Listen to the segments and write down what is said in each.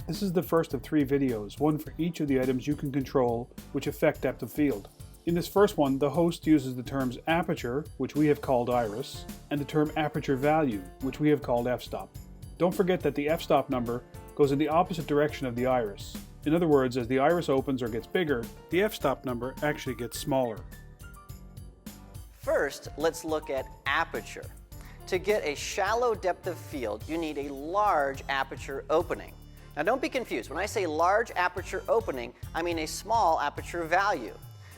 This is the first of 3 videos, one for each of the items you can control which affect depth of field. In this first one, the host uses the terms aperture, which we have called iris, and the term aperture value, which we have called f-stop. Don't forget that the f-stop number goes in the opposite direction of the iris. In other words, as the iris opens or gets bigger, the f-stop number actually gets smaller. First, let's look at aperture. To get a shallow depth of field, you need a large aperture opening. Now don't be confused. When I say large aperture opening, I mean a small aperture value.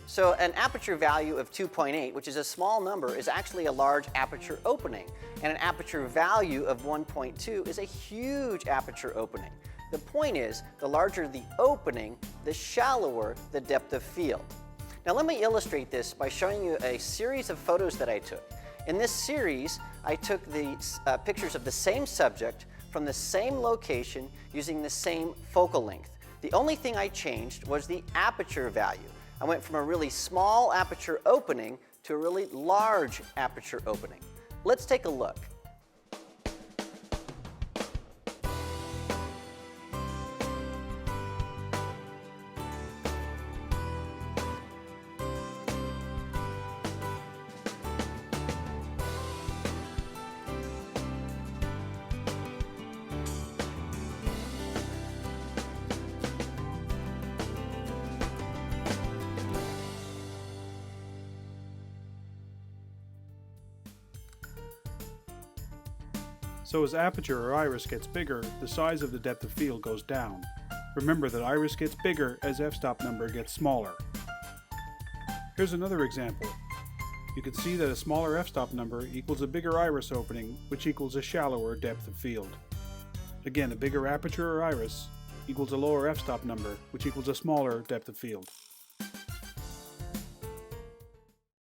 So an aperture value of 2.8, which is a small number, is actually a large aperture opening. And an aperture value of 1.2 is a huge aperture opening. The point is, the larger the opening, the shallower the depth of field. Now let me illustrate this by showing you a series of photos that I took. In this series, I took the pictures of the same subject from the same location using the same focal length. The only thing I changed was the aperture value. I went from a really small aperture opening to a really large aperture opening. Let's take a look. So as aperture or iris gets bigger, the size of the depth of field goes down. Remember that iris gets bigger as f-stop number gets smaller. Here's another example. You can see that a smaller f-stop number equals a bigger iris opening, which equals a shallower depth of field. Again, a bigger aperture or iris equals a lower f-stop number, which equals a smaller depth of field.